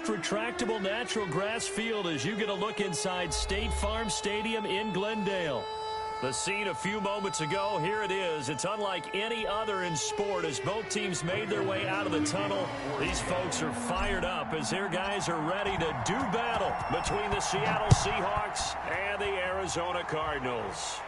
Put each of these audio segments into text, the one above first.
retractable natural grass field as you get a look inside State Farm Stadium in Glendale. The scene a few moments ago, here it is. It's unlike any other in sport as both teams made their way out of the tunnel. These folks are fired up as their guys are ready to do battle between the Seattle Seahawks and the Arizona Cardinals.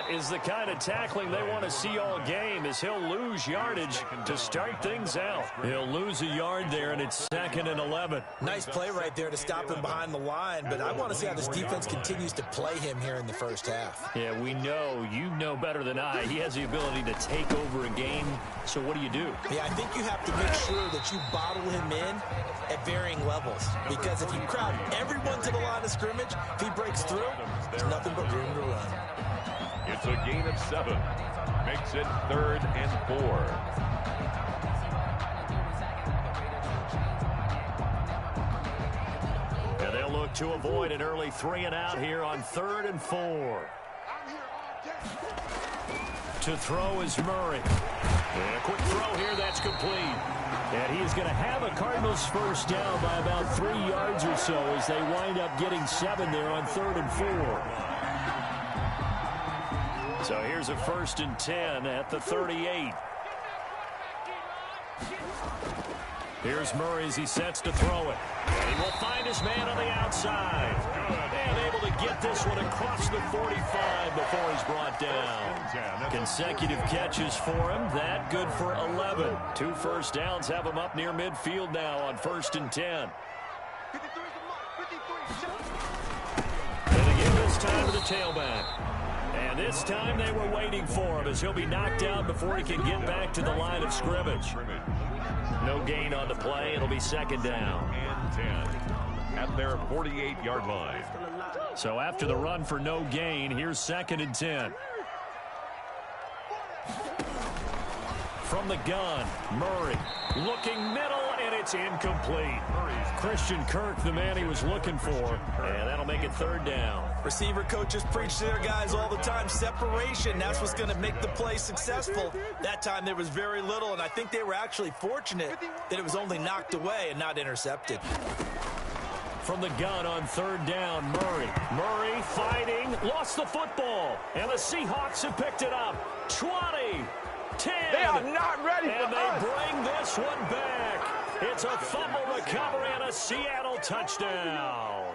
Is the kind of tackling they want to see all game as he'll lose yardage to start things out. He'll lose a yard there, and it's 2nd and 11. Nice play right there to stop him behind the line, but I want to see how this defense continues to play him here in the first half. Yeah, we know. You know better than I. He has the ability to take over a game, so what do you do? Yeah, I think you have to make sure that you bottle him in at varying levels, because if you crowd everyone to the line of scrimmage, if he breaks through, there's nothing but room to run. It's a gain of 7. Makes it 3rd and 4. And they'll look to avoid an early 3-and-out here on 3rd and 4. To throw is Murray. And a quick throw here, that's complete. And he's going to have a Cardinals first down by about 3 yards or so as they wind up getting 7 there on 3rd and 4. So here's a 1st and 10 at the 38. Here's Murray as he sets to throw it. And he will find his man on the outside. And able to get this one across the 45 before he's brought down. Consecutive catches for him. That good for 11. 2 first downs have him up near midfield now on 1st and 10. And again this time to the tailback. And this time they were waiting for him as he'll be knocked out before he can get back to the line of scrimmage. No gain on the play. It'll be 2nd down. And 10 at their 48-yard line. So after the run for no gain, here's 2nd and 10. From the gun, Murray looking middle, and it's incomplete. Christian Kirk, the man he was looking for, and that'll make it 3rd down. Receiver coaches preach to their guys all the time. Separation, that's what's going to make the play successful. That time there was very little, and I think they were actually fortunate that it was only knocked away and not intercepted. From the gun on 3rd down, Murray. Murray fighting, lost the football, and the Seahawks have picked it up. 20, 10. They are not ready for us. And they bring this one back. It's a fumble recovery and a Seattle touchdown.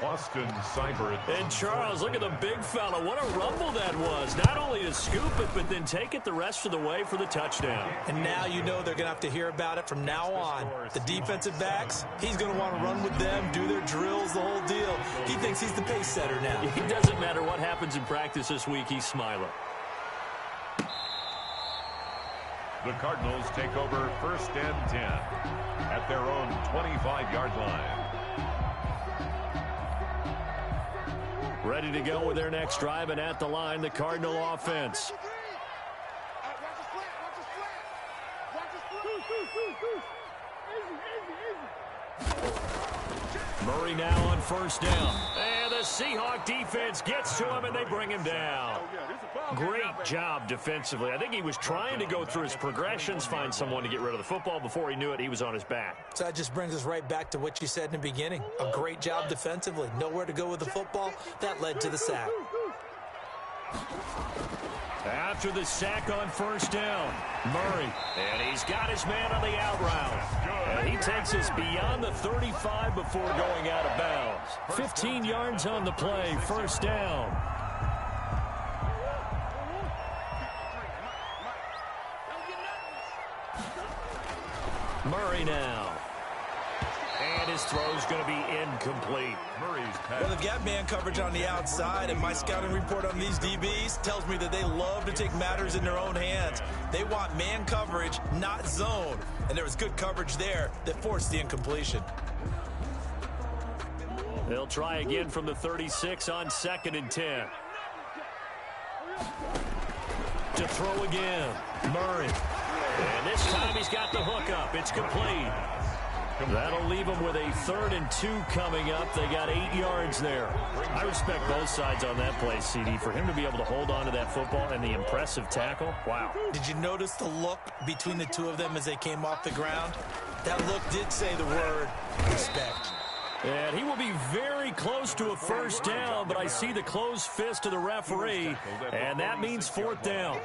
Austin Seibert. And Charles, look at the big fella. What a rumble that was. Not only to scoop it, but then take it the rest of the way for the touchdown. And now you know they're going to have to hear about it from now on. The defensive backs, he's going to want to run with them, do their drills, the whole deal. He thinks he's the pace setter now. It doesn't matter what happens in practice this week, he's smiling. The Cardinals take over 1st and 10 at their own 25-yard line. Ready to go with their next drive, and at the line, the Cardinal offense. Murray now on 1st down. And the Seahawk defense gets to him, and they bring him down. Great job defensively. I think he was trying to go through his progressions, find someone to get rid of the football. Before he knew it, he was on his back. So that just brings us right back to what you said in the beginning. A great job defensively. Nowhere to go with the football. That led to the sack. After the sack on 1st down, Murray. And he's got his man on the out route. And he takes us beyond the 35 before going out of bounds. 15 yards on the play, 1st down. Murray now. And his throw's going to be incomplete. Well, they've got man coverage on the outside, and my scouting report on these DBs tells me that they love to take matters in their own hands. They want man coverage, not zone. And there was good coverage there that forced the incompletion. They'll try again from the 36 on 2nd and 10. To throw again, Murray. And this time he's got the hook up. It's complete. That'll leave them with a 3rd and 2 coming up. They got 8 yards there. I respect both sides on that play, CD. For him to be able to hold on to that football and the impressive tackle, wow. Did you notice the look between the two of them as they came off the ground? That look did say the word respect. And he will be very close to a 1st down, but I see the closed fist of the referee, and that means 4th down.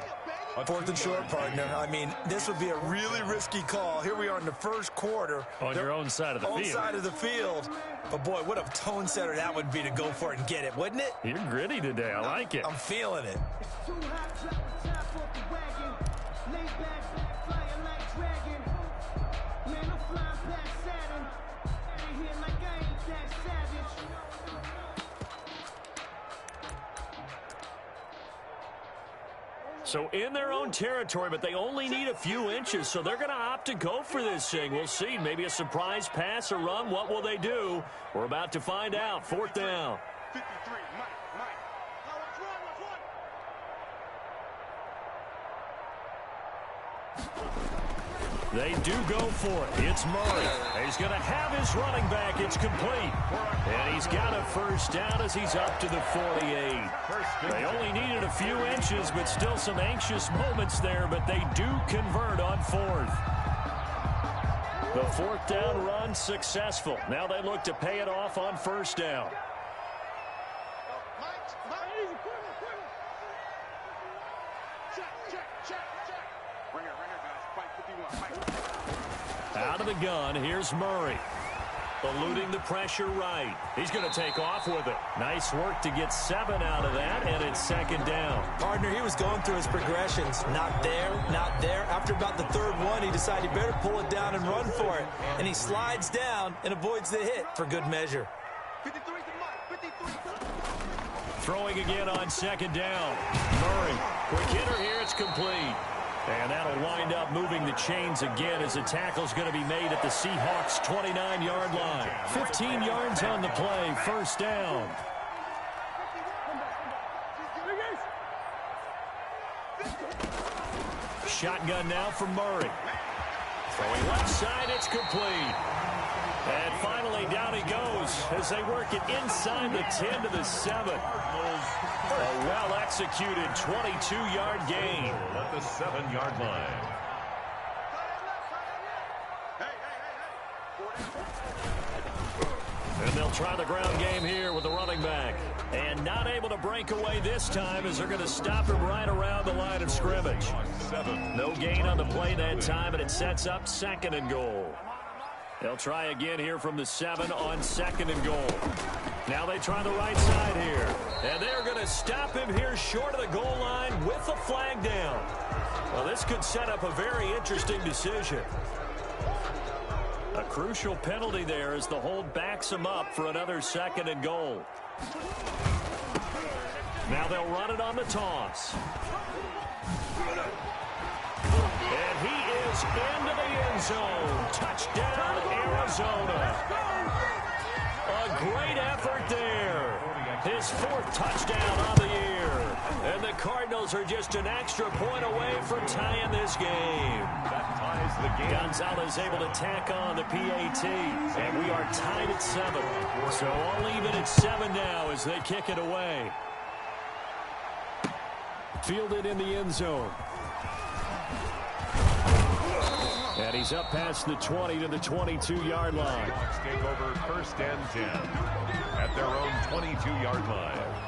4th and short, partner. I mean, this would be a really risky call. Here we are in the 1st quarter. On your own side of the field. Own side of the field. But, boy, what a tone setter that would be to go for it and get it, wouldn't it? You're gritty today. I like it. I'm feeling it. So in their own territory, but they only need a few inches, so they're going to opt to go for this thing. We'll see. Maybe a surprise pass or run. What will they do? We're about to find out. 4th down. 53, Mike. They do go for it. It's Murray. He's going to have his running back. It's complete. And he's got a 1st down as he's up to the 48. They only needed a few inches, but still some anxious moments there, but they do convert on 4th. The 4th down run successful. Now they look to pay it off on 1st down. Out of the gun, here's Murray. Eluding the pressure right. He's going to take off with it. Nice work to get 7 out of that, and it's 2nd down. Partner, he was going through his progressions. Not there, not there. After about the 3rd one, he decided he better pull it down and run for it. And he slides down and avoids the hit for good measure. 53 to Mike. 53. Throwing again on 2nd down. Murray. Quick hitter here. It's complete. And that'll wind up moving the chains again as the tackle's going to be made at the Seahawks' 29-yard line. 15 yards on the play. 1st down. Shotgun now from Murray. Throwing left side. It's complete. And finally, down he goes as they work it inside the 10 to the 7. A well-executed 22-yard gain. At the 7-yard line. And they'll try the ground game here with the running back. And not able to break away this time as they're going to stop him right around the line of scrimmage. No gain on the play that time, and it sets up 2nd and goal. They'll try again here from the 7 on 2nd and goal. Now they try the right side here. And they're going to stop him here short of the goal line with the flag down. Well, this could set up a very interesting decision. A crucial penalty there as the hold backs him up for another 2nd and goal. Now they'll run it on the toss. And he is into the end zone. Touchdown, Arizona. A great effort there. His 4th touchdown on the year. And the Cardinals are just an extra point away from tying this game. That ties the game. Gonzalez able to tack on the PAT. And we are tied at 7. So all even at 7 now as they kick it away. Fielded in the end zone. And he's up past the 20 to the 22-yard line. Seahawks take over 1st and 10 at their own 22-yard line.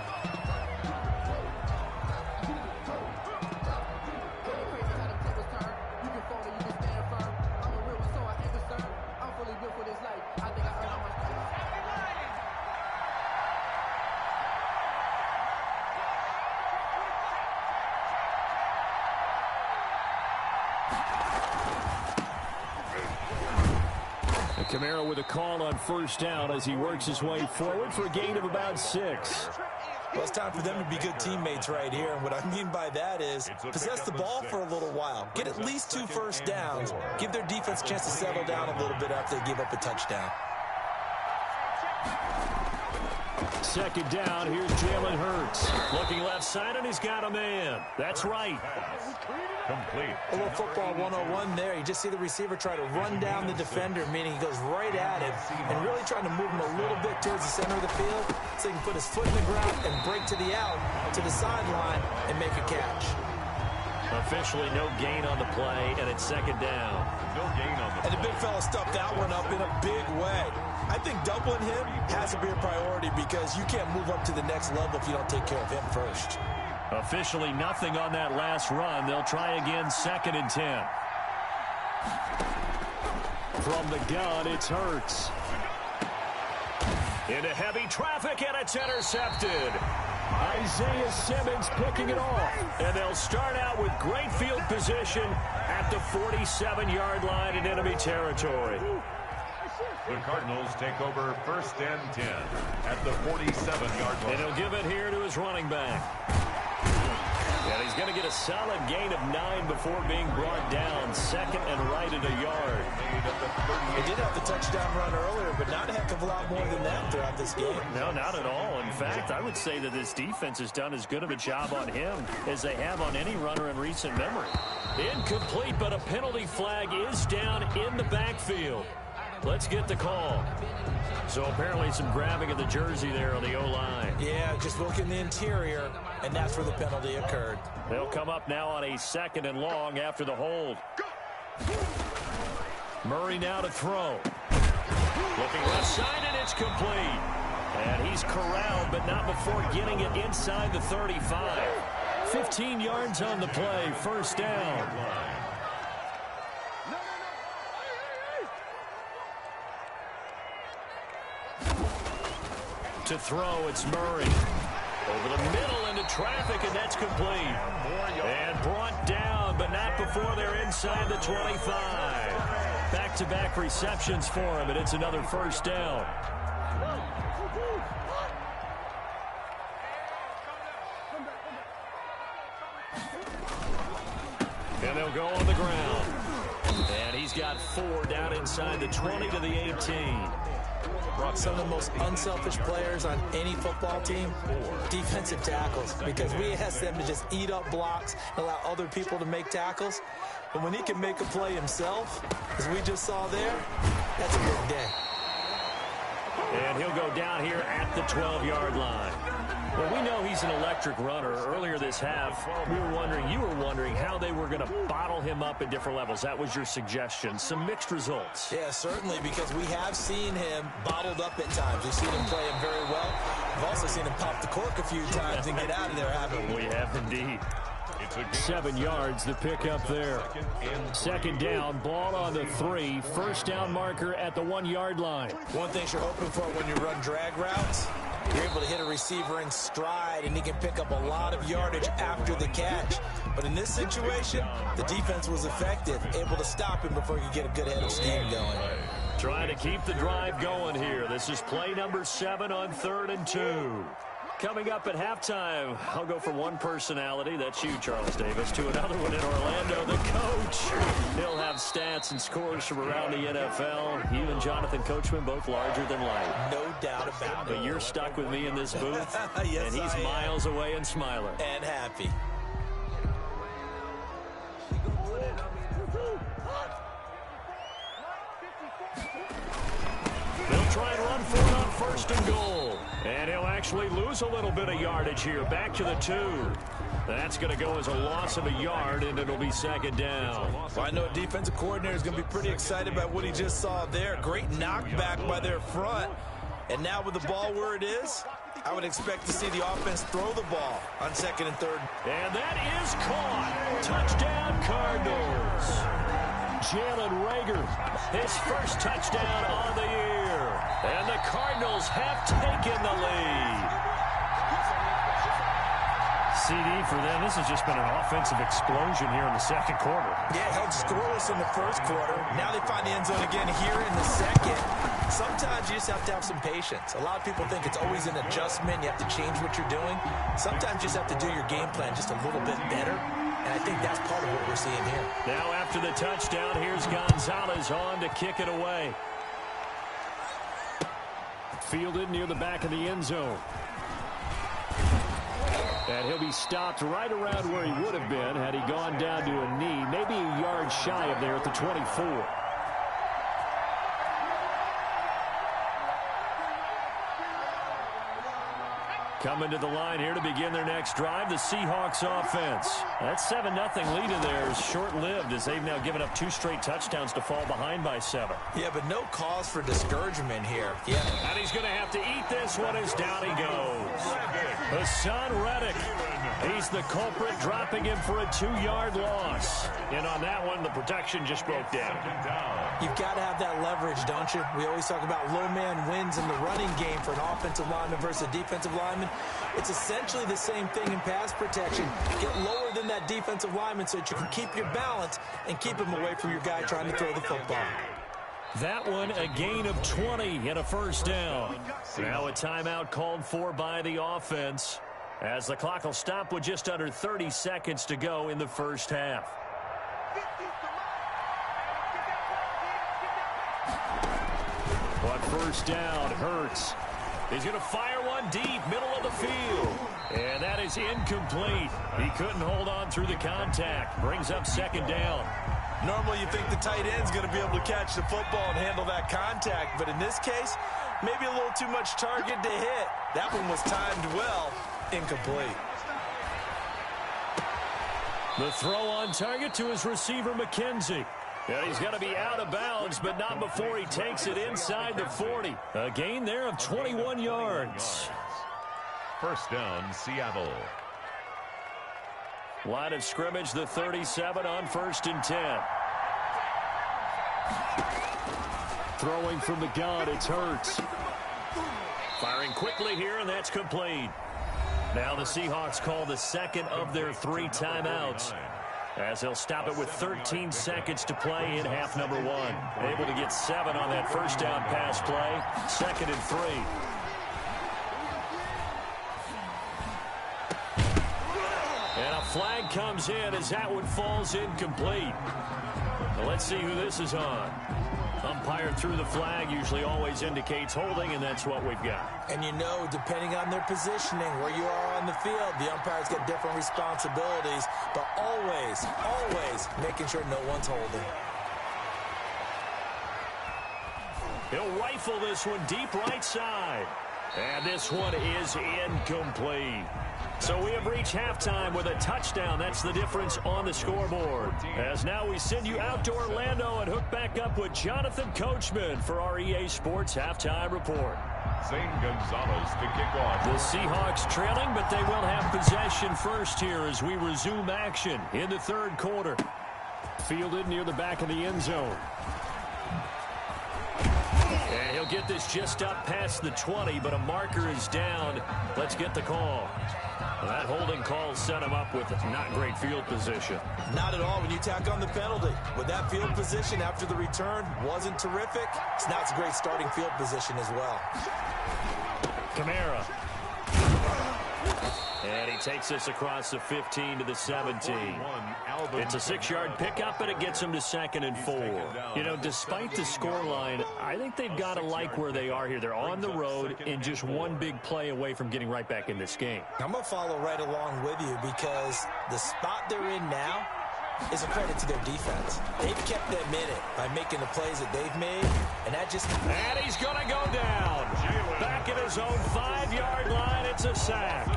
Camaro with a call on 1st down as he works his way forward for a gain of about 6. Well, it's time for them to be good teammates right here. And what I mean by that is possess the ball for a little while. Get at least 2 1st downs. Give their defense a chance to settle down a little bit after they give up a touchdown. Second down, here's Jalen Hurts. Looking left side, and he's got a man. That's right. Complete. A little football 101 there. You just see the receiver try to run down the defender, meaning he goes right at him and really trying to move him a little bit towards the center of the field so he can put his foot in the ground and break to the out, to the sideline, and make a catch. Officially no gain on the play, and it's second down. No gain on the And the big fella stuffed that one up in a big way. I think doubling him has to be a priority because you can't move up to the next level if you don't take care of him first. Officially nothing on that last run. They'll try again, 2nd and 10. From the gun, it's Hurts. Into heavy traffic, and it's intercepted. Isaiah Simmons picking it off. And they'll start out with great field position at the 47-yard line in enemy territory. The Cardinals take over 1st and 10 at the 47-yard line. And he'll give it here to his running back. And he's going to get a solid gain of 9 before being brought down. 2nd and right at a yard. He did have the touchdown run earlier, but not a heck of a lot more than that throughout this game. No, not at all. In fact, I would say that this defense has done as good of a job on him as they have on any runner in recent memory. Incomplete, but a penalty flag is down in the backfield. Let's get the call. So apparently some grabbing of the jersey there on the O-line. Yeah, just look in the interior, and that's where the penalty occurred. They'll come up now on a 2nd and long after the hold. Murray now to throw. Looking left side, and it's complete. And he's corralled, but not before getting it inside the 35. 15 yards on the play, 1st down. To throw, it's Murray. Over the middle into traffic, and that's complete. And brought down, but not before they're inside the 25. Back-to-back receptions for him, and it's another 1st down. And they'll go on the ground. And he's got 4 down inside the 20 to the 18. Some of the most unselfish players on any football team, defensive tackles, because we ask them to just eat up blocks and allow other people to make tackles. But when he can make a play himself, as we just saw there, that's a big day. And he'll go down here at the 12-yard line. Well, we know he's an electric runner. Earlier this half, you were wondering how they were going to bottle him up at different levels. That was your suggestion. Some mixed results. Yeah, certainly, because we have seen him bottled up at times. We've seen him play him very well. We've also seen him pop the cork a few times and get out of there, haven't we? We have indeed. 7 yards the pick up there. 2nd down, ball on the 3. 1st down marker at the 1-yard line. One thing you're hoping for when you run drag routes, you're able to hit a receiver in stride, and he can pick up a lot of yardage after the catch. But in this situation, the defense was effective, able to stop him before he could get a good head of steam going. Trying to keep the drive going here. This is play number 7 on 3rd and 2. Coming up at halftime, I'll go from one personality, that's you, Charles Davis, to another one in Orlando, the coach. He'll have stats and scores from around the NFL. You and Jonathan Coachman, both larger than life. No doubt about it. But you're stuck with me in this booth, yes, and he's miles away and smiling. And happy. They'll try and run for it on 1st and goal. And he'll actually lose a little bit of yardage here. Back to the 2. That's going to go as a loss of a yard, and it'll be 2nd down. Well, I know a defensive coordinator is going to be pretty excited about what he just saw there. Great knockback by their front. And now with the ball where it is, I would expect to see the offense throw the ball on 2nd and 3rd. And that is caught. Touchdown, Cardinals. Jalen Reagor, his 1st touchdown on the year. And the Cardinals have taken the lead. CD for them. This has just been an offensive explosion here in the 2nd quarter. Yeah, held scoreless in the 1st quarter. Now they find the end zone again here in the 2nd. Sometimes you just have to have some patience. A lot of people think it's always an adjustment. You have to change what you're doing. Sometimes you just have to do your game plan just a little bit better. And I think that's part of what we're seeing here. Now after the touchdown, here's Gonzalez on to kick it away. Fielded near the back of the end zone. And he'll be stopped right around where he would have been had he gone down to a knee, maybe a yard shy of there at the 24. Coming to the line here to begin their next drive, the Seahawks offense. That 7-0 lead in there is short-lived as they've now given up 2 straight touchdowns to fall behind by 7. Yeah, but no cause for discouragement here. Yeah. And he's going to have to eat this one as down he goes. Hassan Reddick. He's the culprit, dropping him for a 2-yard loss. And on that one, the protection just broke down. You've got to have that leverage, don't you? We always talk about low man wins in the running game for an offensive lineman versus a defensive lineman. It's essentially the same thing in pass protection. Get lower than that defensive lineman so that you can keep your balance and keep him away from your guy trying to throw the football. That one, a gain of 20 and a first down. Now a timeout called for by the offense, as the clock will stop with just under 30 seconds to go in the first half. On first down, Hurts. He's going to fire one deep, middle of the field. And that is incomplete. He couldn't hold on through the contact. Brings up second down. Normally you think the tight end's going to be able to catch the football and handle that contact. But in this case, maybe a little too much target to hit. That one was timed well. Incomplete. The throw on target to his receiver, McKenzie. Yeah, he's got to be out of bounds, but not before he takes it inside the 40. A gain there of 21 yards. First down, Seattle. Line of scrimmage, the 37 on 1st and 10. Throwing from the gun, it's Hurts. Firing quickly here, and that's complete. Now the Seahawks call the second of their 3 timeouts, as they'll stop it with 13 seconds to play in half number 1. Able to get 7 on that first down pass play. 2nd and 3. And a flag comes in as that one falls incomplete. Now let's see who this is on. Umpire threw the flag, usually always indicates holding, and that's what we've got. And you know, depending on their positioning, where you are on the field, the umpire's got different responsibilities, but always, always making sure no one's holding. He'll rifle this one deep right side. And this one is incomplete. So we have reached halftime with a touchdown. That's the difference on the scoreboard. As now we send you out to Orlando and hook back up with Jonathan Coachman for our EA Sports Halftime Report. Zane Gonzalez to kick off. The Seahawks trailing, but they will have possession first here as we resume action in the 3rd quarter. Fielded near the back of the end zone. And he'll get this just up past the 20, but a marker is down. Let's get the call. That holding call set him up with not great field position. Not at all when you tack on the penalty. With that field position after the return wasn't terrific, now it's a great starting field position as well. Kamara. And he takes this across the 15 to the 17. It's a 6-yard pickup, and it gets him to 2nd and 4. You know, despite the scoreline, I think they've got to like where they are here. They're on the road and just one big play away from getting right back in this game. I'm going to follow right along with you because the spot they're in now is a credit to their defense. They've kept them in it by making the plays that they've made, and that just... And he's going to go down. Back at his own 5-yard line, it's a sack.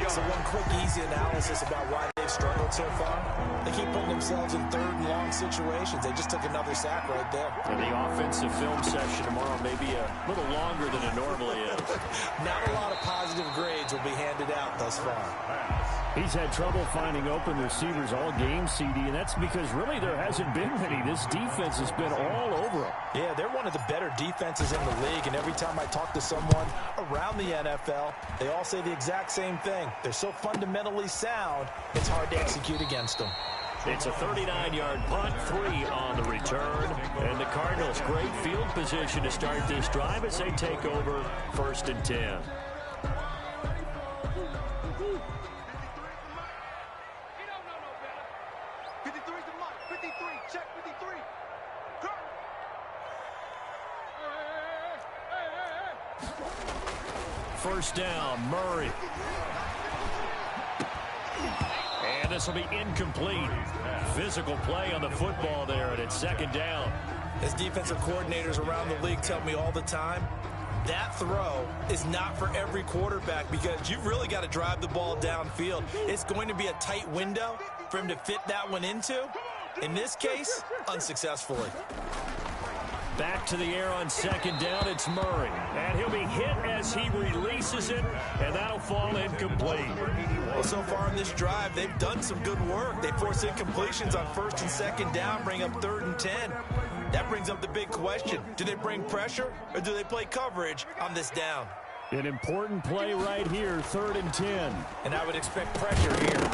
So one quick, easy analysis about why they've struggled so far. They keep putting themselves in 3rd and long situations. They just took another sack right there. And the offensive film session tomorrow may be a little longer than it normally is. Not a lot of positive grades will be handed out thus far. He's had trouble finding open receivers all game, CD, and that's because really there hasn't been many. This defense has been all over him. Yeah, they're one of the better defenses in the league, and every time I talk to someone around the NFL, they all say the exact same thing. They're so fundamentally sound, it's hard to execute against them. It's a 39-yard punt, 3 on the return, and the Cardinals great field position to start this drive as they take over 1st and 10. first down. Murray. And this will be incomplete. Physical play on the football there, and it's second down. As defensive coordinators around the league tell me all the time, that throw is not for every quarterback because you've really got to drive the ball downfield. It's going to be a tight window for him to fit that one into. In this case, unsuccessfully. Back to the air on second down, it's Murray. And he'll be hit as he releases it, and that'll fall incomplete. Well, so far in this drive, they've done some good work. They force incompletions on first and second down, bring up 3rd and 10. That brings up the big question. Do they bring pressure, or do they play coverage on this down? An important play right here, 3rd and 10. And I would expect pressure here.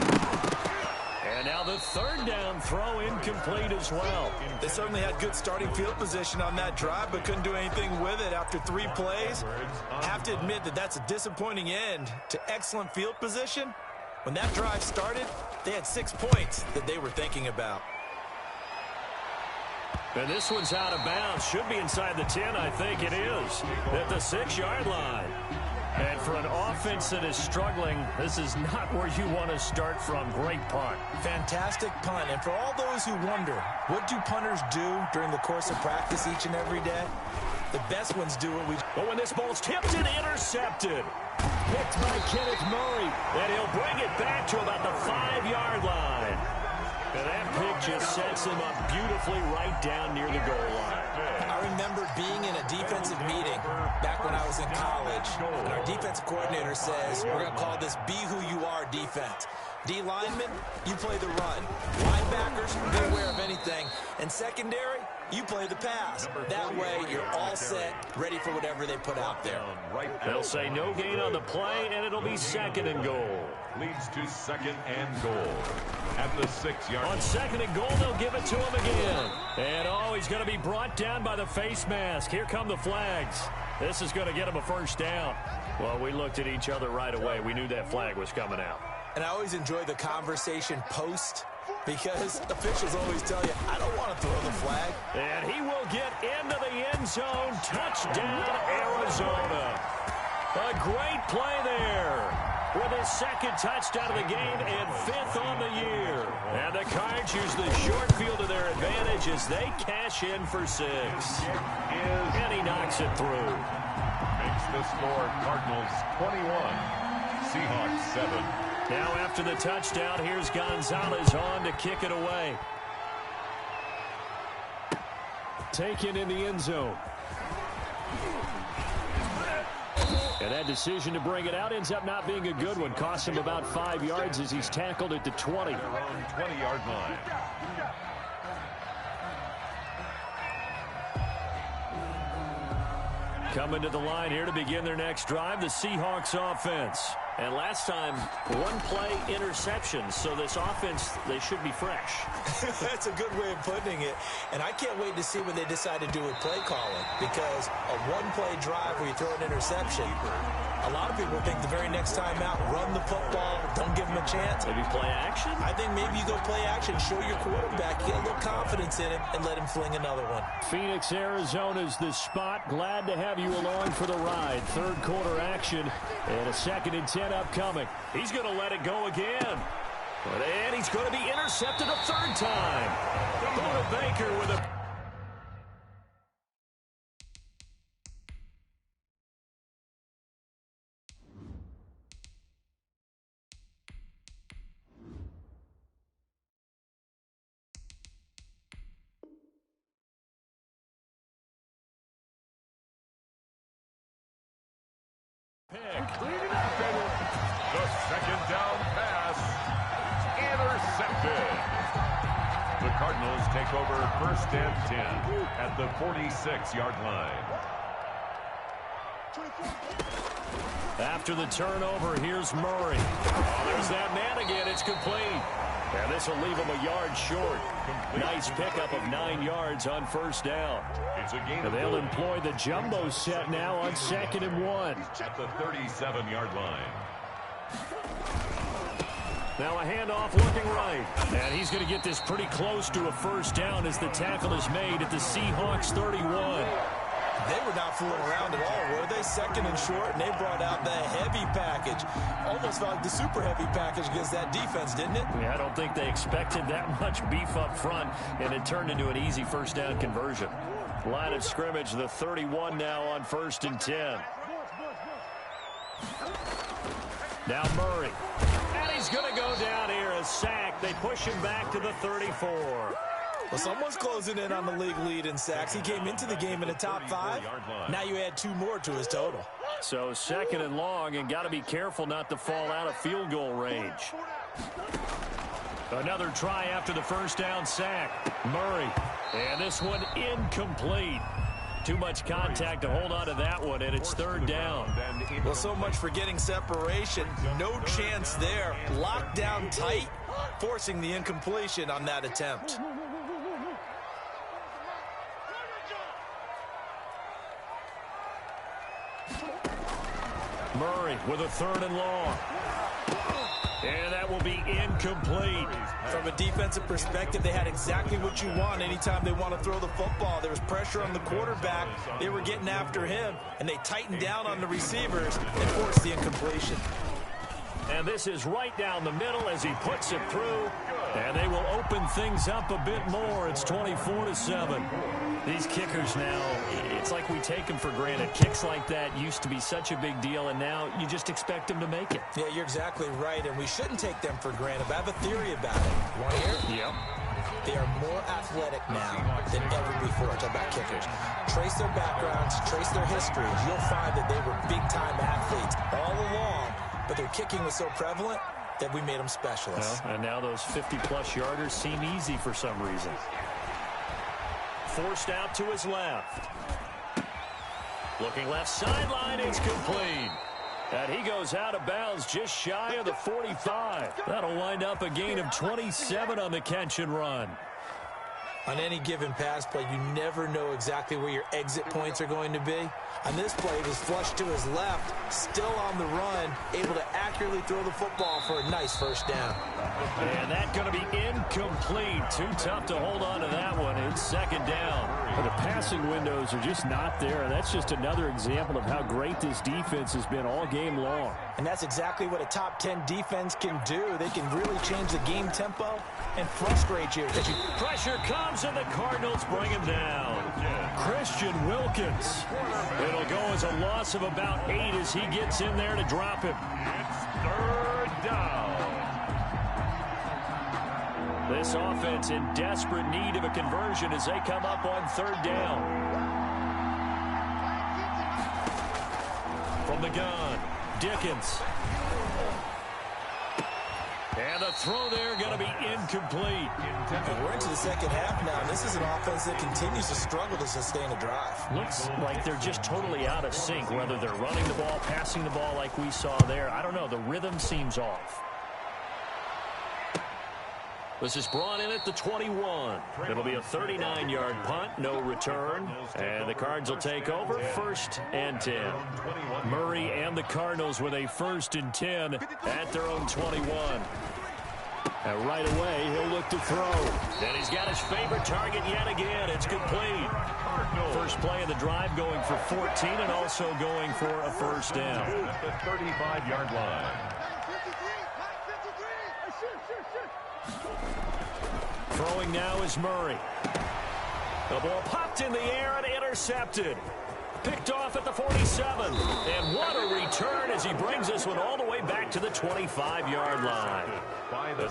And now the 3rd down throw incomplete as well. They certainly had good starting field position on that drive, but couldn't do anything with it after 3 plays. I have to admit that that's a disappointing end to excellent field position. When that drive started, they had 6 points that they were thinking about. And this one's out of bounds. Should be inside the 10, I think it is. At the 6-yard line. And for an offense that is struggling, this is not where you want to start from. Great punt. Fantastic punt. And for all those who wonder, what do punters do during the course of practice each and every day? The best ones do it. But when this ball's tipped and intercepted. Picked by Kenneth Murray. And he'll bring it back to about the 5-yard line. And that pick just sets him up beautifully right down near the goal line. I remember being in a defensive meeting back when I was in college, and our defensive coordinator says, we're going to call this Be Who You Are defense. D linemen, you play the run. Linebackers, be aware of anything. And secondary, you play the pass. That way, you're all set, ready for whatever they put out there. They'll say no gain on the play, and it'll be 2nd and goal. Leads to 2nd and goal at the 6-yard line. On 2nd and goal, they'll give it to him again. And, oh, he's going to be brought down by the face mask. Here come the flags. This is going to get him a first down. Well, we looked at each other right away. We knew that flag was coming out. And I always enjoy the conversation post because officials always tell you, I don't want to throw the flag. And he will get into the end zone. Touchdown, Arizona. A great play there. With his 2nd touchdown of the game and 5th on the year. And the Cards use the short field to their advantage as they cash in for 6. And he knocks it through. Makes the score Cardinals 21, Seahawks 7. Now after the touchdown, here's Gonzalez on to kick it away. Taken in the end zone. And that decision to bring it out ends up not being a good one. Costs him about 5 yards as he's tackled at the 20. Their own 20-yard line. Coming to the line here to begin their next drive, the Seahawks offense. And last time, 1-play interception. So this offense, they should be fresh. That's a good way of putting it. And I can't wait to see what they decide to do with play calling. Because a 1-play drive where you throw an interception, a lot of people think the very next time out, run the football, don't give them a chance. Maybe play action? I think maybe you go play action, show your quarterback, get a little confidence in him, and let him fling another one. Phoenix, Arizona's the spot. Glad to have you along for the ride. 3rd quarter action and a 2nd and 10 upcoming. He's going to let it go again. And he's going to be intercepted a 3rd time. Buda Baker with a... The 2nd down pass intercepted. The Cardinals take over 1st and 10 at the 46-yard line. After the turnover, here's Murray. Oh, there's that man again. It's complete. And this will leave him a yard short. Nice pickup of 9 yards on 1st down. It's a gain. And they'll employ the jumbo set now on 2nd and 1. At the 37-yard line. Now a handoff looking right. And he's going to get this pretty close to a 1st down as the tackle is made at the Seahawks 31. They were not fooling around at all, were they? Second and short, and they brought out the heavy package. Almost felt like the super heavy package against that defense, didn't it? Yeah, I don't think they expected that much beef up front, and it turned into an easy first down conversion. Line of scrimmage, the 31 now on 1st and 10. Now Murray. And he's going to go down here, a sack. They push him back to the 34. Well, someone's closing in on the league lead in sacks. He came into the game in the top 5. Now you add 2 more to his total. So 2nd and long, and got to be careful not to fall out of field goal range. Another try after the first down sack. Murray. And this one incomplete. Too much contact to hold on to that one, and it's 3rd down. Well, so much for getting separation. No chance there. Locked down tight, forcing the incompletion on that attempt. Murray with a 3rd and long. And that will be incomplete. From a defensive perspective, they had exactly what you want anytime they want to throw the football. There was pressure on the quarterback. They were getting after him, and they tightened down on the receivers and forced the incompletion. And this is right down the middle as he puts it through. And they will open things up a bit more. It's 24-7. These kickers now, it's like we take them for granted. Kicks like that used to be such a big deal, and now you just expect them to make it. Yeah, you're exactly right, and we shouldn't take them for granted. But I have a theory about it. You want to hear it? Yep. They are more athletic now than ever before. Talk about kickers. Trace their backgrounds, trace their histories. You'll find that they were big-time athletes all along, but their kicking was so prevalent that we made them specialists. Well, and now those 50-plus yarders seem easy for some reason. Forced out to his left. Looking left sideline, it's complete. And he goes out of bounds just shy of the 45. That'll wind up a gain of 27 on the catch and run. On any given pass play, you never know exactly where your exit points are going to be. On this play, he was flushed to his left, still on the run, able to accurately throw the football for a nice first down. And that's going to be incomplete. Too tough to hold on to that one. It's 2nd down. But the passing windows are just not there. That's just another example of how great this defense has been all game long. And that's exactly what a top 10 defense can do. They can really change the game tempo and frustrate you. Pressure comes, and the Cardinals bring him down. Christian Wilkins. It'll go as a loss of about 8 as he gets in there to drop him. It's 3rd down. This offense in desperate need of a conversion as they come up on 3rd down. From the gun, Dickens. And the throw there going to be incomplete. And we're into the second half now, and this is an offense that continues to struggle to sustain a drive. Looks like they're just totally out of sync, whether they're running the ball, passing the ball like we saw there. I don't know. The rhythm seems off. This is brought in at the 21. It'll be a 39-yard punt, no return. And the Cards will take over 1st and 10. Murray and the Cardinals with a 1st and 10 at their own 21. And right away, he'll look to throw. And he's got his favorite target yet again. It's complete. First play of the drive going for 14 and also going for a first down. The 35-yard line. Throwing now is Murray. The ball popped in the air and intercepted. Picked off at the 47. And what a return as he brings this one all the way back to the 25-yard line.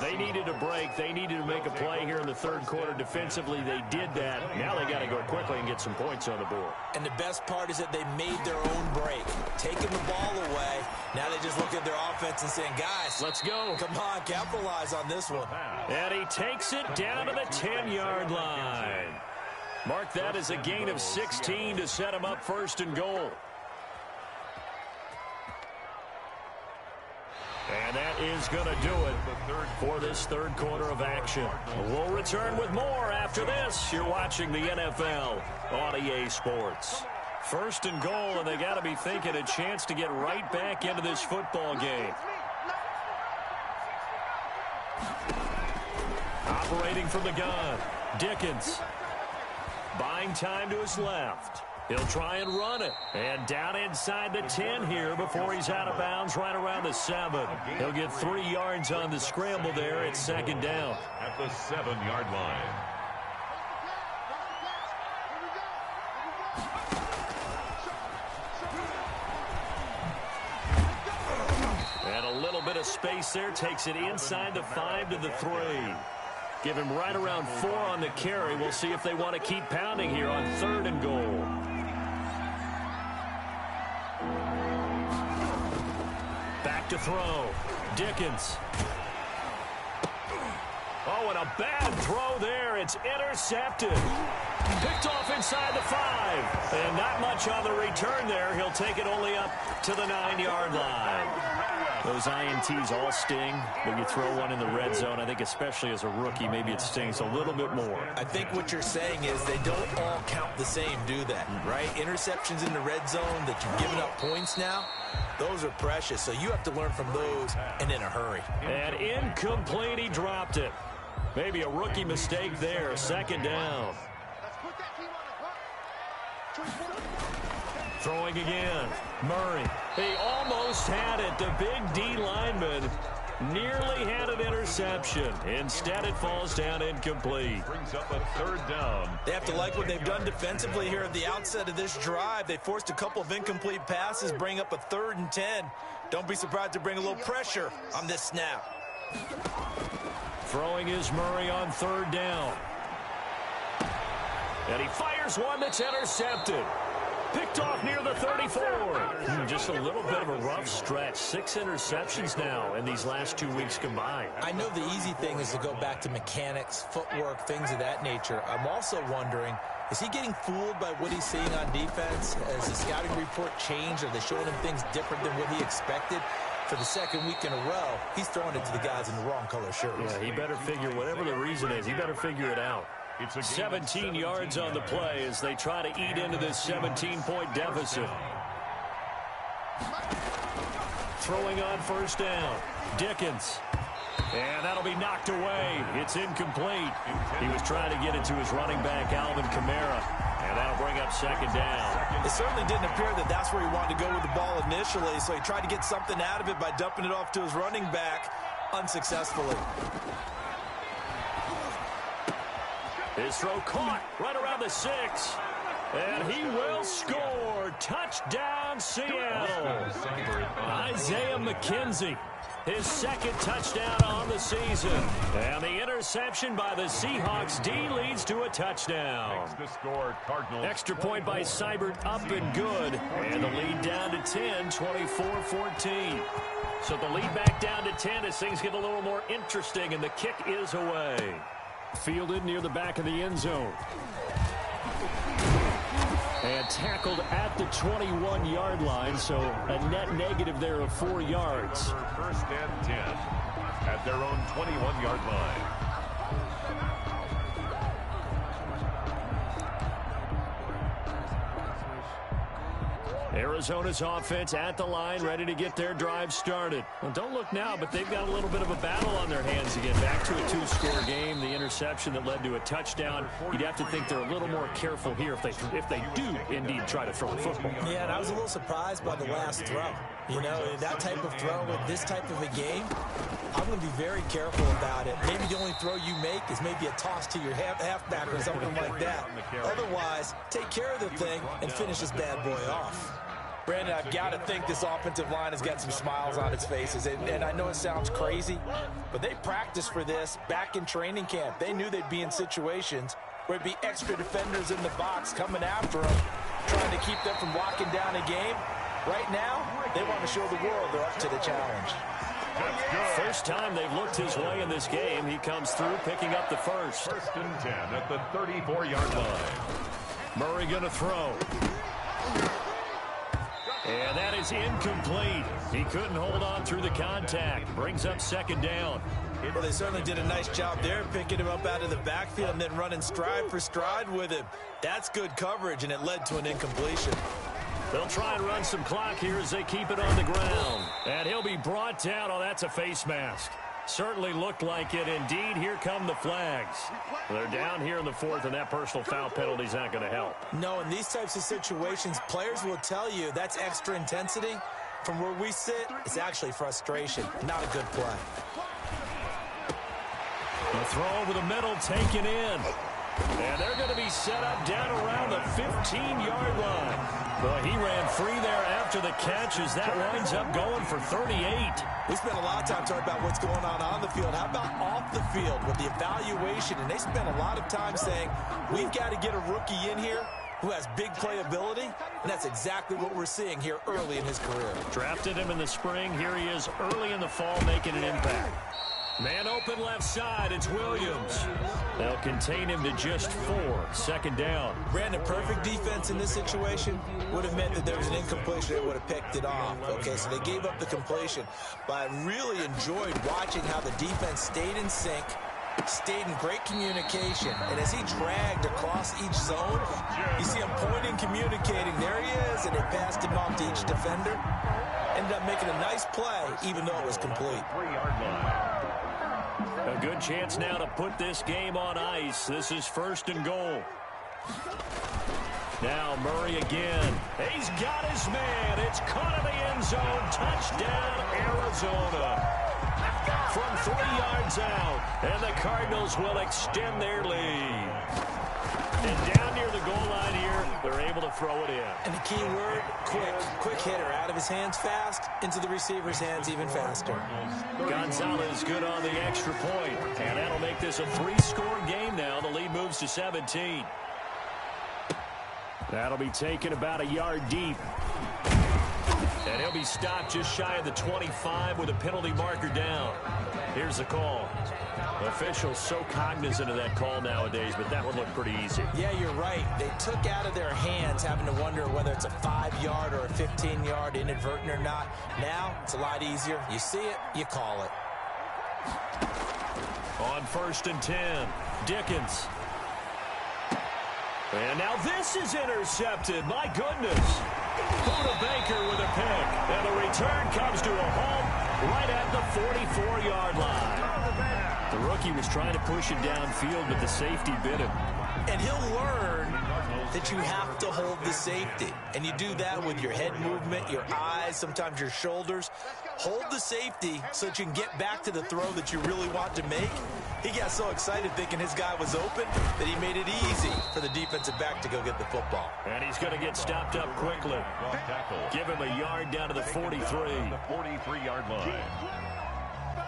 They needed a break. They needed to make a play here in the 3rd quarter. Defensively, they did that. Now they got to go quickly and get some points on the board. And the best part is that they made their own break. Taking the ball away. Now they just look at their offense and saying, guys, let's go. Come on, capitalize on this one. And he takes it down to the 10-yard line. Mark that as a gain of 16 to set him up 1st and goal. And that is going to do it for this 3rd quarter of action. We'll return with more after this. You're watching the NFL on EA Sports. 1st and goal, and they got to be thinking a chance to get right back into this football game. Operating from the gun, Dickens. Buying time to his left. He'll try and run it. And down inside the 10 here before he's out of bounds right around the 7. He'll get 3 yards on the scramble there. It's second down. At the 7-yard line. And a little bit of space there. Takes it inside the 5 to the 3. Give him right around 4 on the carry. We'll see if they want to keep pounding here on 3rd and goal. Back to throw. Dickens. Oh, and a bad throw there. It's intercepted. Picked off inside the 5. And not much on the return there. He'll take it only up to the 9-yard line. Those INTs all sting. When you throw one in the red zone, I think especially as a rookie, maybe it stings a little bit more. I think what you're saying is they don't all count the same, do they? Right? Interceptions in the red zone that you've given up points now, those are precious. So you have to learn from those and in a hurry. And incomplete, he dropped it. Maybe a rookie mistake there. Second down. Throwing again. Murray. He almost had it. The big D lineman nearly had an interception. Instead, it falls down incomplete. Brings up a 3rd down. They have to like what they've done defensively here at the outset of this drive. They forced a couple of incomplete passes, bring up a 3rd and 10. Don't be surprised to bring a little pressure on this snap. Throwing is Murray on 3rd down. And he fires one that's intercepted. Picked off near the 34. Just a little bit of a rough stretch. 6 interceptions now in these last 2 weeks combined. I know the easy thing is to go back to mechanics, footwork, things of that nature. I'm also wondering, is he getting fooled by what he's seeing on defense? Has the scouting report changed? Are they showing him things different than what he expected? For the 2nd week in a row, he's throwing it to the guys in the wrong color shirts. Yeah, he better figure, whatever the reason is, he better figure it out. 17 yards on the play as they try to eat into this 17-point deficit. Throwing on 1st down. Dickens. And that'll be knocked away. It's incomplete. He was trying to get it to his running back, Alvin Kamara. And that'll bring up 2nd down. It certainly didn't appear that that's where he wanted to go with the ball initially, so he tried to get something out of it by dumping it off to his running back unsuccessfully. His throw caught right around the 6. And he will score. Touchdown, Seattle. Isaiah McKenzie, his 2nd touchdown on the season. And the interception by the Seahawks D leads to a touchdown. Makes the score, Cardinals. Extra point by Seibert, up and good. And the lead down to 10, 24-14. So the lead back down to 10 as things get a little more interesting, and the kick is away. Fielded near the back of the end zone. And tackled at the 21-yard line, so a net negative there of 4 yards. 1st and 10 at their own 21-yard line. Arizona's offense at the line, ready to get their drive started. Well, don't look now, but they've got a little bit of a battle on their hands again. Back to a 2-score game. The interception that led to a touchdown. You'd have to think they're a little more careful here if they do indeed try to throw the football. Yeah, and I was a little surprised by the last throw. You know, that type of throw with this type of a game, I'm going to be very careful about it. Maybe the only throw you make is maybe a toss to your halfback or something like that. Otherwise, take care of the thing and finish this bad boy off. Brandon, I've got to think this offensive line has got some smiles on its faces. And I know it sounds crazy, but they practiced for this back in training camp. They knew they'd be in situations where it'd be extra defenders in the box coming after them, trying to keep them from locking down a game. Right now, they want to show the world they're up to the challenge. First time they've looked his way in this game. He comes through picking up the first. 1st and 10 at the 34-yard line. Murray going to throw. And that is incomplete. He couldn't hold on through the contact. Brings up 2nd down. Well, they certainly did a nice job there, picking him up out of the backfield and then running stride for stride with him. That's good coverage, and it led to an incompletion. They'll try and run some clock here as they keep it on the ground. And he'll be brought down. Oh, that's a face mask. Certainly looked like it. Indeed, here come the flags. They're down here in the fourth, and that personal foul penalty is not going to help. No, in these types of situations, players will tell you that's extra intensity. From where we sit, it's actually frustration. Not a good play. The throw over the middle, taken in. And they're going to be set up down around the 15-yard line. Boy, he ran free there after the catch as that winds up going for 38. We spent a lot of time talking about what's going on the field. How about off the field with the evaluation? And they spent a lot of time saying, we've got to get a rookie in here who has big playability, and that's exactly what we're seeing here early in his career. Drafted him in the spring. Here he is early in the fall making an impact. Man open left side, it's Williams. They'll contain him to just 4. Second down. Brandon, perfect defense in this situation would have meant that there was an incompletion. They would have picked it off. Okay, so they gave up the completion. But I really enjoyed watching how the defense stayed in sync, stayed in great communication. And as he dragged across each zone, you see him pointing, communicating. There he is, and they passed him off to each defender. Ended up making a nice play, even though it was complete. 3-yard line. A good chance now to put this game on ice. This is first and goal. Now Murray again. He's got his man. It's caught in the end zone. Touchdown, Arizona. From 3 yards out. And the Cardinals will extend their lead. And down near the goal line here, they're able to throw it in. And the key word, quick. Quick hitter. Out of his hands fast, into the receiver's hands even faster. Gonzalez good on the extra point. And that'll make this a 3-score game now. The lead moves to 17. That'll be taken about a yard deep. And he'll be stopped just shy of the 25 with a penalty marker down. Here's the call. Officials so cognizant of that call nowadays, but that would look pretty easy. Yeah, you're right. They took out of their hands having to wonder whether it's a 5-yard or a 15-yard inadvertent or not. Now, it's a lot easier. You see it, you call it. On 1st and 10, Dickens. And now this is intercepted. My goodness. Buda Baker with a pick. And the return comes to a halt right at the 44-yard line. The rookie was trying to push it downfield, but the safety bit him. And he'll learn that you have to hold the safety. And you do that with your head movement, your eyes, sometimes your shoulders. Hold the safety so that you can get back to the throw that you really want to make. He got so excited thinking his guy was open that he made it easy for the defensive back to go get the football. And he's going to get stopped up quickly. Give him a yard down to the 43. The 43-yard line.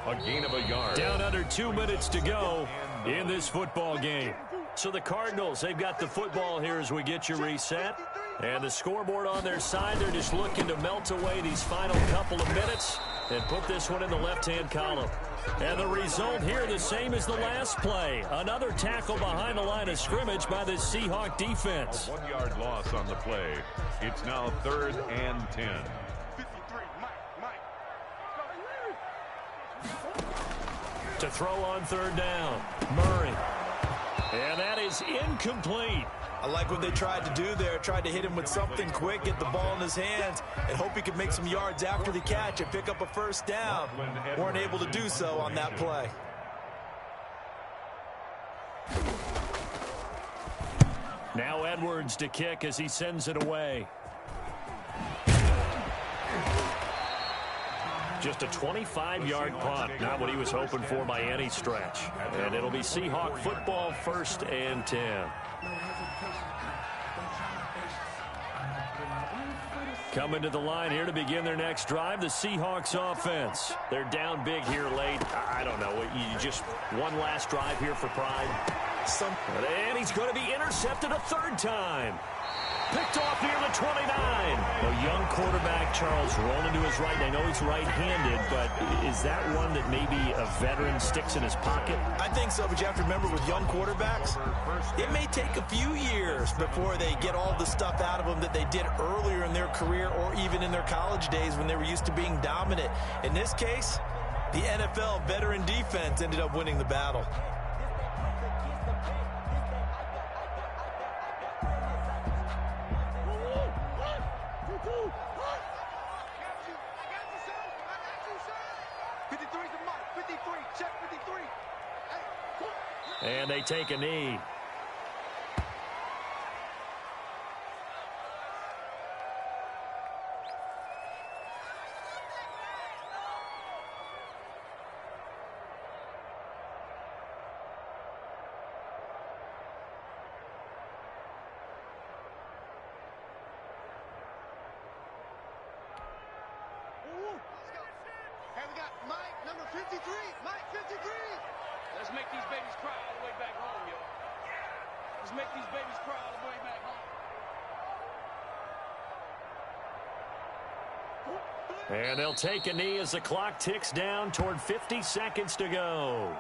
A gain of a yard. Down under 2 minutes to go in this football game. So the Cardinals, they've got the football here as we get you reset. And the scoreboard on their side, they're just looking to melt away these final couple of minutes and put this one in the left-hand column. And the result here, the same as the last play. Another tackle behind the line of scrimmage by the Seahawk defense. A 1-yard loss on the play. It's now 3rd and 10. To throw on 3rd down, Murray. And that is incomplete. I like what they tried to do there. Tried to hit him with something quick, get the ball in his hands, and hope he could make some yards after the catch and pick up a first down. Weren't able to do so on that play. Now Edwards to kick as he sends it away. Just a 25-yard punt, not what he was hoping for by any stretch. And it'll be Seahawk football, 1st and 10. Coming to the line here to begin their next drive, the Seahawks offense. They're down big here late. I don't know. You just one last drive here for pride. And he's going to be intercepted a 3rd time. Picked off near the 29. A young quarterback, Charles, rolling to his right. I know he's right-handed, but is that one that maybe a veteran sticks in his pocket? I think so, but you have to remember with young quarterbacks, it may take a few years before they get all the stuff out of them that they did earlier in their career or even in their college days when they were used to being dominant. In this case, the NFL veteran defense ended up winning the battle. Check 53. And they take a knee. Hey, we got Mike, number 53. Mike, 53. Let's make these babies cry all the way back home, yo. Let's make these babies cry all the way back home. And they'll take a knee as the clock ticks down toward 50 seconds to go.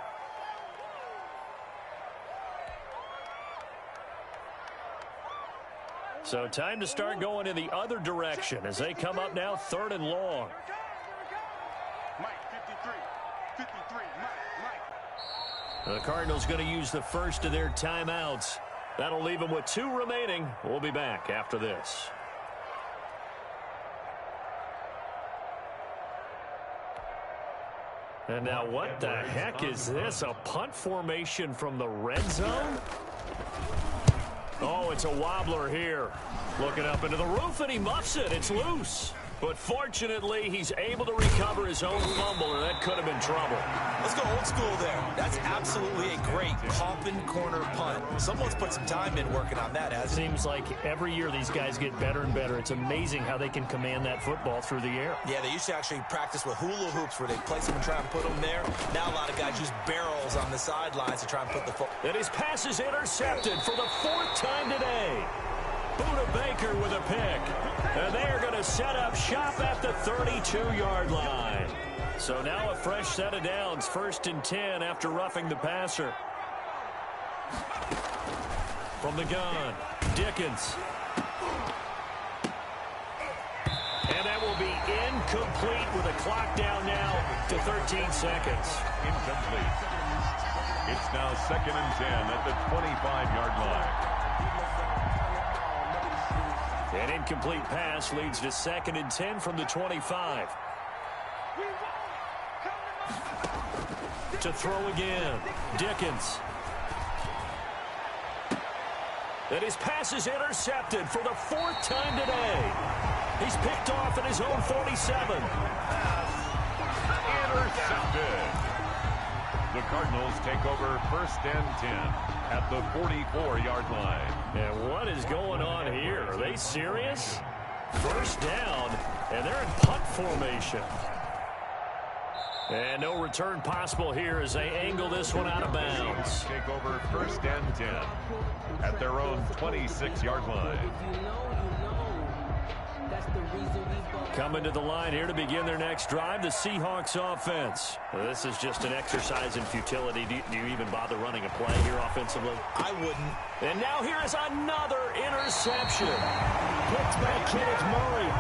So time to start going in the other direction as they come up now 3rd and long. Mike, 53. 53. Mike. The Cardinals going to use the first of their timeouts. That'll leave them with 2 remaining. We'll be back after this. And now what the heck is this? A punt formation from the red zone? Oh, it's a wobbler here. Looking up into the roof, and he muffs it. It's loose. But fortunately, he's able to recover his own fumble, or that could have been trouble. Let's go old school there. That's absolutely a great coffin corner punt. Someone's put some time in working on that, hasn't it? Seems like every year these guys get better and better. It's amazing how they can command that football through the air. Yeah, they used to actually practice with hula hoops where they place them and try and put them there. Now a lot of guys use barrels on the sidelines to try and put the foot. And his pass is intercepted for the 4th time today. Buda Baker with a pick. And they are going to set up shop at the 32-yard line. So now a fresh set of downs, 1st and 10 after roughing the passer. From the gun, Dickens. And that will be incomplete with a clock down now to 13 seconds. Incomplete. It's now 2nd and 10 at the 25-yard line. An incomplete pass leads to 2nd and 10 from the 25. To throw again, Dickens. And his pass is intercepted for the 4th time today. He's picked off at his own 47. Intercepted. The Cardinals take over 1st and 10 at the 44-yard line. And what is going on here? Are they serious? 1st down, and they're in punt formation. And no return possible here as they angle this one out of bounds. Take over 1st and 10 at their own 26-yard line. Coming to the line here to begin their next drive, the Seahawks offense. Well, this is just an exercise in futility. Do you even bother running a play here offensively? I wouldn't. And now here is another interception. Picked by Kenneth Murray.